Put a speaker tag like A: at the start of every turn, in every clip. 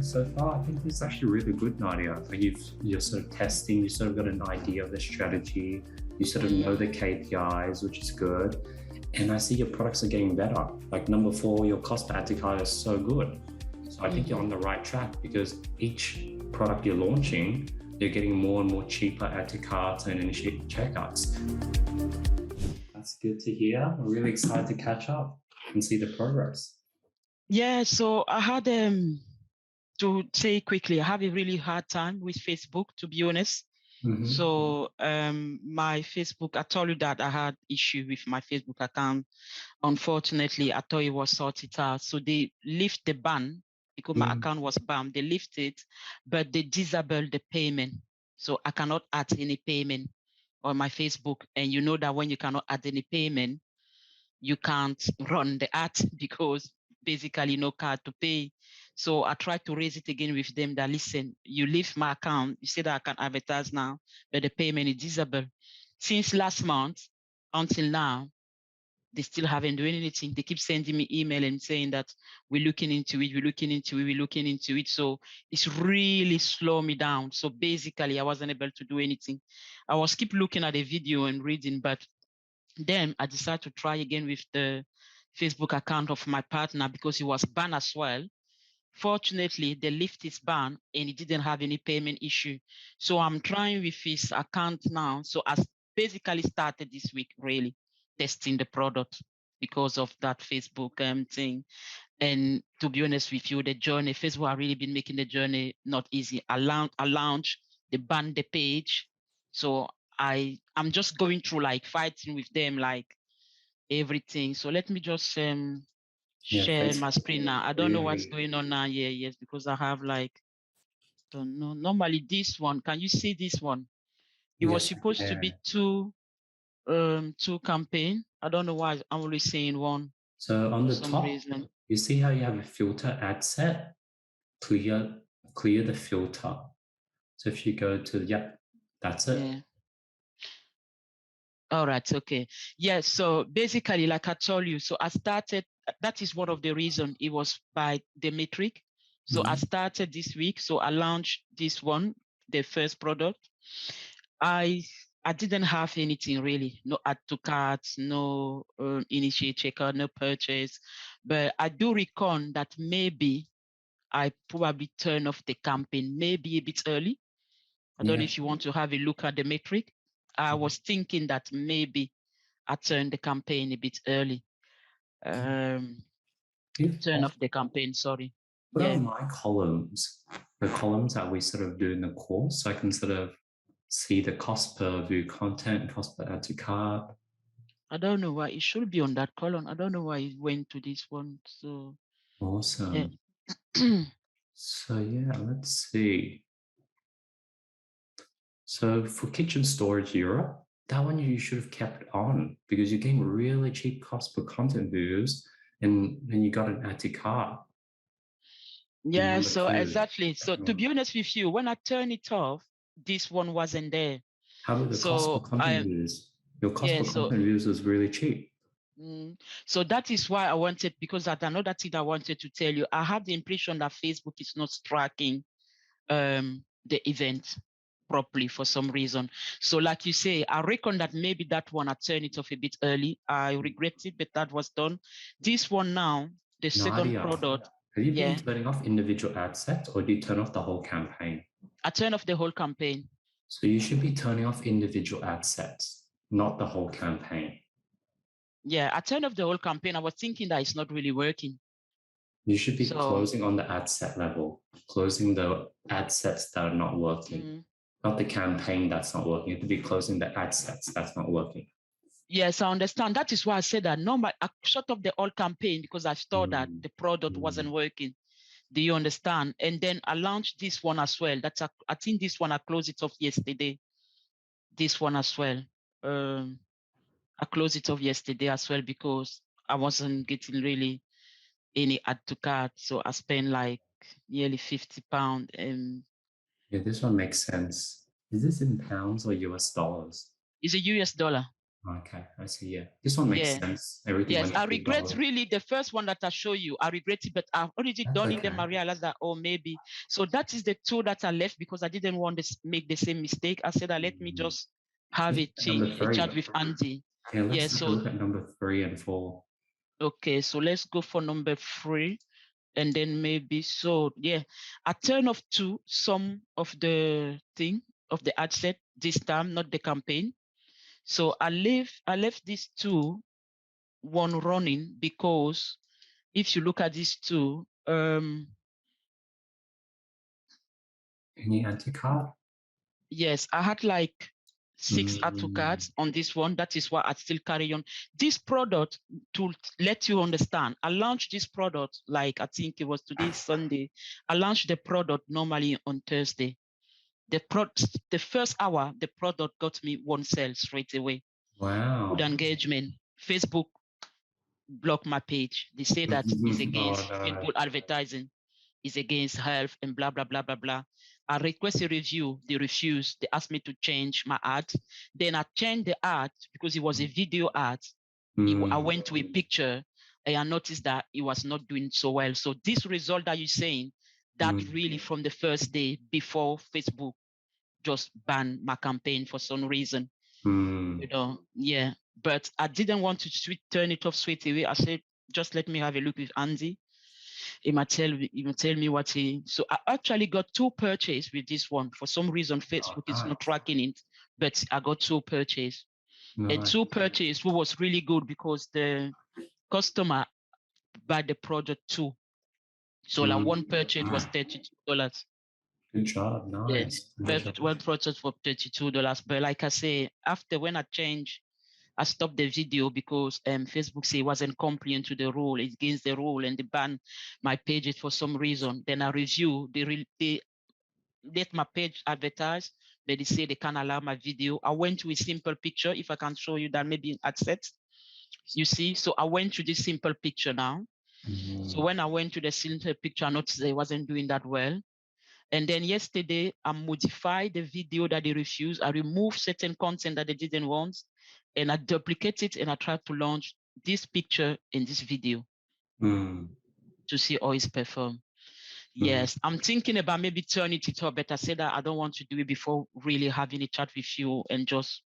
A: so far, I think it's actually really good, Nadia. Like you're sort of testing, you sort of got an idea of the strategy, you sort of know the KPIs, which is good. And I see your products are getting better. Like number 4, your cost per add to cart is so good. So I think you're on the right track because each product you're launching, you're getting more and more cheaper add to carts and initiate checkouts. That's good to hear. I'm really excited to catch up and see the progress.
B: Yeah, so I had to say quickly, I have a really hard time with Facebook, to be honest. So my Facebook, I told you that I had issue with my Facebook account. Unfortunately, I thought it was sorted out. So they lift the ban because my account was banned. They lift it, but they disable the payment. So I cannot add any payment on my Facebook. And you know that when you cannot add any payment, you can't run the ad because basically no card to pay. So I tried to raise it again with them that, listen, you leave my account, you say that I can advertise now, but the payment is disabled. Since last month until now, they still haven't done anything. They keep sending me email and saying that we're looking into it, we're looking into it. So it's really slowed me down. So basically I wasn't able to do anything. I was keep looking at the video and reading, but then I decided to try again with the Facebook account of my partner because he was banned as well. Fortunately, they lift his ban and he didn't have any payment issue. So I'm trying with his account now. So I basically started this week really testing the product because of that Facebook thing. And to be honest with you, the journey, Facebook have really been making the journey not easy. I launched, they banned the page. So I'm just going through like fighting with them, like everything. So let me just share my screen now. I don't know what's going on now. Yeah, yes, because I have like, don't know. Normally this one, can you see this one? It was supposed to be two campaign. I don't know why I'm only saying one.
A: So on the top, you see how you have a filter ad set? Clear the filter. So if you go to, yep, that's it.
B: Yeah. All right, okay. Yeah, so basically, like I told you, so I started, that is one of the reasons it was by the metric. So I started this week, so I launched this one, the first product. I didn't have anything really, no add to carts, no initiate checkout, no purchase. But I do reckon that maybe I probably turn off the campaign, maybe a bit early. I don't know if you want to have a look at the metric. I was thinking that maybe I turned the campaign a bit early. Turn off the campaign, sorry.
A: What are my columns? The columns that we sort of do in the course, so I can sort of see the cost per view content, cost per add to cart.
B: I don't know why it should be on that column. I don't know why it went to this one. So
A: awesome. Yeah. So yeah, let's see. So for kitchen storage Europe, that one you should have kept it on because you're getting really cheap cost per content views and then you got an add to cart.
B: Yeah, so exactly. So to be honest with you, when I turn it off, this one wasn't there.
A: How about the cost per content views? Your cost per content views was really cheap.
B: So that is why I wanted, because that's another thing I wanted to tell you. I have the impression that Facebook is not tracking the event properly for some reason. So like you say, I reckon that maybe that one I turned it off a bit early. I regret it, but that was done. This one now, the second product.
A: Have you been turning off individual ad sets or do you turn off the whole campaign?
B: I turn off the whole campaign.
A: So you should be turning off individual ad sets, not the whole campaign.
B: Yeah, I turned off the whole campaign. I was thinking that it's not really working.
A: You should be closing on the ad set level, closing the ad sets that are not working, not the campaign that's not working. You have to be closing the ad sets that's not working.
B: Yes, I understand. That is why I said that I shut off the whole campaign because I thought that the product wasn't working. Do you understand? And then I launched this one as well. I think this one I closed it off yesterday. This one as well. I closed it off yesterday as well because I wasn't getting really any add to cart. So I spent like nearly £50.
A: Yeah, this one makes sense. Is this in pounds or US dollars?
B: It's a US dollar.
A: Okay, I see. Yeah, this one makes
B: Yeah.
A: sense. Everything
B: Yes,
A: went
B: I
A: through
B: regret
A: bubble.
B: really the first one that I show you. I regret it, but I've already
A: That's
B: done it. Then
A: okay.
B: I realized that, oh, maybe. So that is the two that I left because I didn't want to make the same mistake. I said, let me
A: Mm.
B: just have
A: Let's
B: a,
A: look at number
B: a
A: three.
B: chat with Andy.
A: Yeah,
B: Yeah.
A: let's take a
B: So,
A: look at number 3 and 4.
B: okay. So let's go for number 3. And then maybe, so yeah, I turn off to some of the thing of the ad set this time, not the campaign. So I left these two, one running, because if you look at these two,
A: Any anti-card?
B: yes, I had like 6 add to
A: Mm.
B: cards on this one. That is why I still carry on. This product, to let you understand, I launched this product like, I think it was today, Sunday. I launched the product normally on Thursday. The first hour, the product got me 1 sale straight away. Good
A: Wow.
B: engagement. Facebook blocked my page. They say that it's
A: Oh
B: against
A: no.
B: Facebook advertising, is against health and blah, blah, blah, blah, blah. I request a review. They refused. They asked me to change my ad. Then I changed the ad because it was a video ad. I
A: Mm.
B: went to a picture and I noticed that it was not doing so well. So this result that you're saying, that
A: Mm.
B: really from the first day before Facebook just banned my campaign for some reason,
A: Mm.
B: yeah. But I didn't want to turn it off straight away. I said, just let me have a look with Andy. He might tell me what he. So I actually got 2 purchase with this one. For some reason,
A: Oh,
B: Facebook is not
A: nice.
B: tracking it, but I got 2 purchase. And
A: Nice.
B: 2 purchase was really good because the customer buy the product too. So like
A: Mm.
B: one purchase was $32.
A: Good job.
B: Yeah,
A: Nice. Good job.
B: one purchase for $32. But like I say, after when I changed, I stopped the video because Facebook say it wasn't compliant to the rule, it's against the rule, and they ban my pages for some reason. Then I review, they let my page advertise, but they say they can't allow my video. I went to a simple picture. If I can show you that, maybe in ad set, you see. So I went to this simple picture now. So
A: Mm.
B: when I went to the simple picture, I noticed that it wasn't doing that well. And then yesterday, I modified the video that they refused. I removed certain content that they didn't want, and I duplicated it, and I tried to launch this picture in this video
A: Mm.
B: to see how it's performed.
A: Mm.
B: Yes, I'm thinking about maybe turning it up, but I said that I don't want to do it before really having a chat with you and just,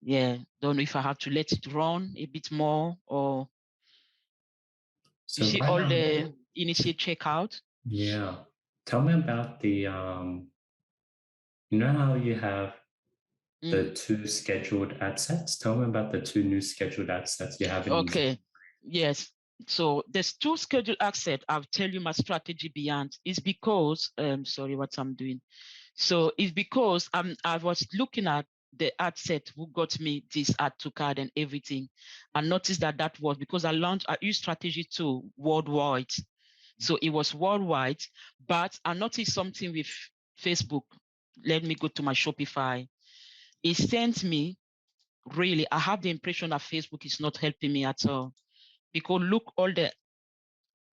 B: yeah, don't know if I have to let it run a bit more or you
A: So
B: see
A: right
B: all
A: now,
B: the initiate checkout.
A: yeah. Tell me about the you know how you have
B: Mm.
A: the 2 scheduled ad sets? Tell me about the 2 new scheduled ad sets you haven't used.
B: Okay. Yes. So there's 2 scheduled access. I'll tell you my strategy beyond. It's because sorry what I'm doing. So it's because I was looking at the ad set who got me this ad to card and everything. I noticed that that was because I used strategy 2 worldwide. So it was worldwide, but I noticed something with Facebook. Let me go to my Shopify. It sent me, really, I have the impression that Facebook is not helping me at all. Because look all the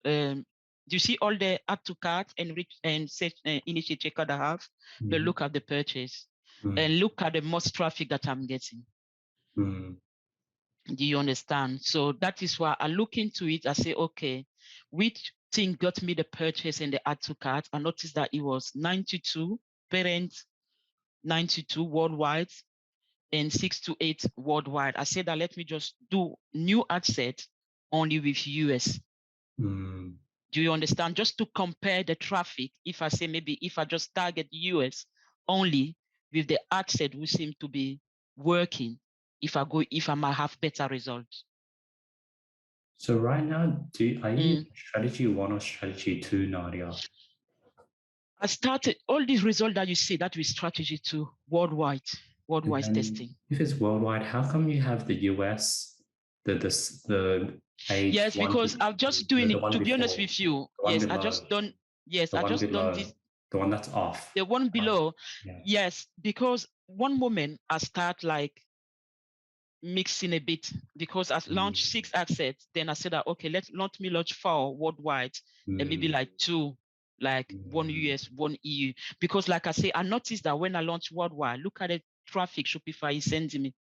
B: do you see all the add to cart and reach and set initiate checkout I have? But
A: Mm.
B: look at the purchase
A: Mm.
B: and look at the most traffic that I'm getting.
A: Mm.
B: Do you understand? So that is why I look into it. I say, okay, which thing got me the purchase and the add to cart? I noticed that it was 92 parents, 92 worldwide, and 6 to 8 worldwide. I said that let me just do new ad set only with US.
A: Mm.
B: Do you understand? Just to compare the traffic, if I say maybe if I just target US only with the ad set who seem to be working, if I might have better results.
A: So right now, are you
B: Mm.
A: using strategy 1 or strategy 2, Nadia?
B: I started all these results that you see that with strategy 2 worldwide,
A: And
B: worldwide
A: then
B: testing.
A: if it's worldwide, how come you have the US, the age
B: Yes,
A: 1 to
B: because I'm just
A: no,
B: doing
A: the
B: it
A: one
B: to be honest
A: before,
B: with you.
A: the one
B: Yes, I
A: below,
B: just done. Yes,
A: the
B: I
A: one
B: just done
A: below,
B: this.
A: the one that's off.
B: The one
A: Right.
B: below,
A: Yeah.
B: yes, because one moment I start like mixing a bit because I launched 6 assets. Then I said that okay, let me launch 4 worldwide and maybe
A: Mm.
B: like 2, like one
A: Mm.
B: US, one EU. Because like I say, I noticed that when I launch worldwide, look at the traffic Shopify is sending me.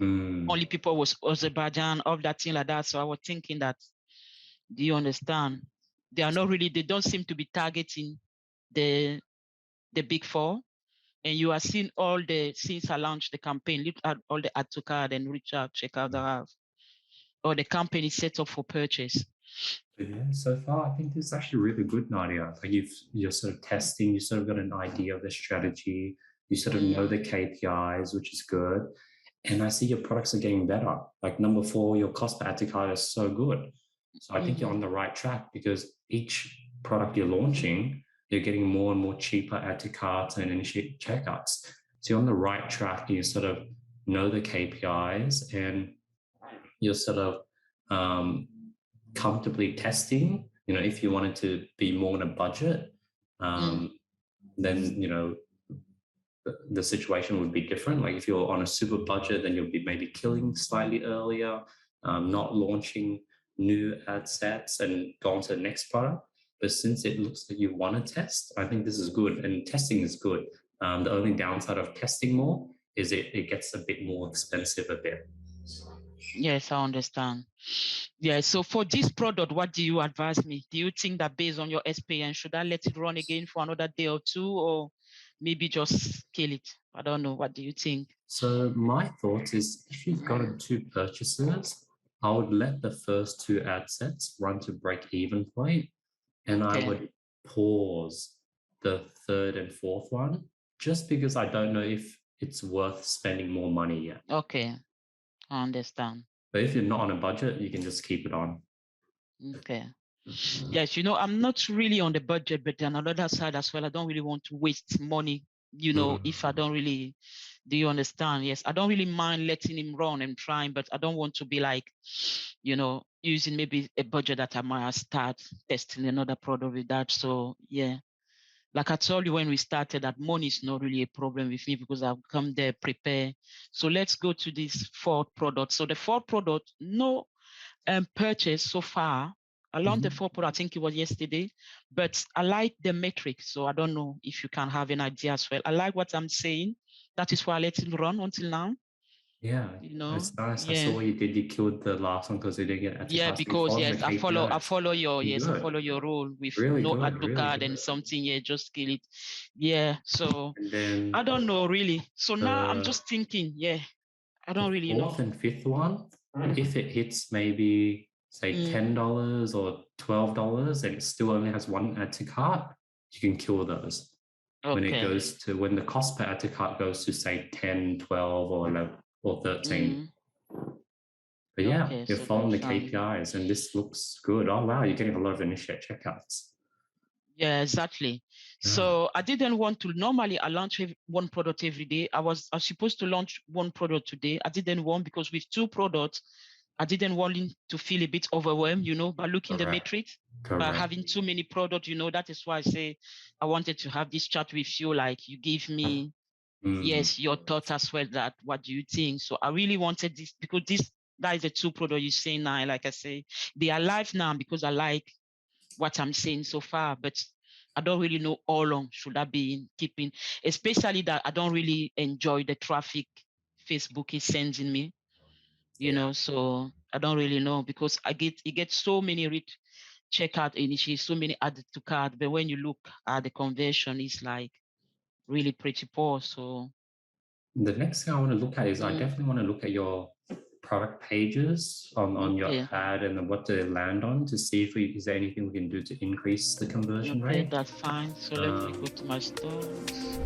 B: Only people was Azerbaijan, all that thing like that. So I was thinking that, do you understand? They are not really, they don't seem to be targeting the big four. And you are seeing all the, since I launched the campaign, look at all the add to card and reach out, check out the have, or the campaign is set up for purchase.
A: Yeah, so far I think this is actually really good, Nadia. Like you're sort of testing, you sort of got an idea of the strategy, you sort of know the KPIs, which is good. And I see your products are getting better. Like number 4, your cost per add to cart is so good. So I think you're on the right track because each product you're launching, you're getting more and more cheaper add to carts and initiate checkouts. So you're on the right track. You sort of know the KPIs and you're sort of comfortably testing. You know, if you wanted to be more on a budget, then you know the situation would be different. Like if you're on a super budget, then you'll be maybe killing slightly earlier, not launching new ad sets and go on to the next product. But since it looks like you want to test, I think this is good, and testing is good. The only downside of testing more is it gets a bit more expensive a bit.
B: Yes, I understand. Yeah, so for this product, what do you advise me? Do you think that based on your experience, should I let it run again for another day or two, or maybe just kill it? I don't know. What do you think?
A: So my thoughts is if you've gotten 2 purchases, I would let the first 2 ad sets run to break even point, and I would pause the 3rd and 4th one just because I don't know if it's worth spending more money yet.
B: Okay, I understand.
A: But if you're not on a budget, you can just keep it on.
B: Okay. Yes, you know, I'm not really on the budget, but on another side as well, I don't really want to waste money, you know, if I don't really, do you understand? Yes, I don't really mind letting him run and trying, but I don't want to be like, you know, using maybe a budget that I might start testing another product with that. So yeah, like I told you when we started, that money is not really a problem with me because I've come there prepared. So let's go to this 4th product. So the 4th product, no purchase so far. I launched the 4th product, I think it was yesterday, but I like the metric. So I don't know if you can have an idea as well. I like what I'm saying. That is why I let it run until now.
A: Yeah,
B: you know,
A: it's nice.
B: yeah.
A: I saw what you did. You killed the last one because you didn't get add to carts.
B: Because yes, I follow your
A: Good.
B: I follow your rule with
A: Really
B: no
A: good,
B: add to
A: really
B: card
A: good.
B: and something. Yeah, just kill it. Yeah. So
A: And then
B: I don't know really. So now I'm just thinking. Yeah, I don't really know.
A: 4th and 5th one, if it hits maybe say $10 or $12 and it still only has 1 add to cart, you can kill those. When it goes to, when the cost per add to cart goes to say 10, 12 or 11 or 13. But yeah, you're
B: so
A: following the KPIs and this looks good. Oh wow, you're getting a lot of initiate checkouts.
B: Yeah, exactly. So I didn't want to, normally I launch one product every day. I was supposed to launch one product today. I didn't want, because with 2 products, I didn't want him to feel a bit overwhelmed, you know, by looking the matrix, by having too many products, you know. That is why I say I wanted to have this chat with you. Like you give me, yes, your thought as well, that what do you think? So I really wanted this because that is the 2 products you say now. Like I say, they are live now because I like what I'm saying so far, but I don't really know how long should I be keeping, especially that I don't really enjoy the traffic Facebook is sending me, you know, so I don't really know because you get so many checkout initiatives, so many added to cart, but when you look at the conversion, it's like really pretty poor. So
A: the next thing I want to look at is I definitely want to look at your product pages on your ad and what they land on to see if is there anything we can do to increase the conversion rate.
B: That's fine. So let me go to my stores.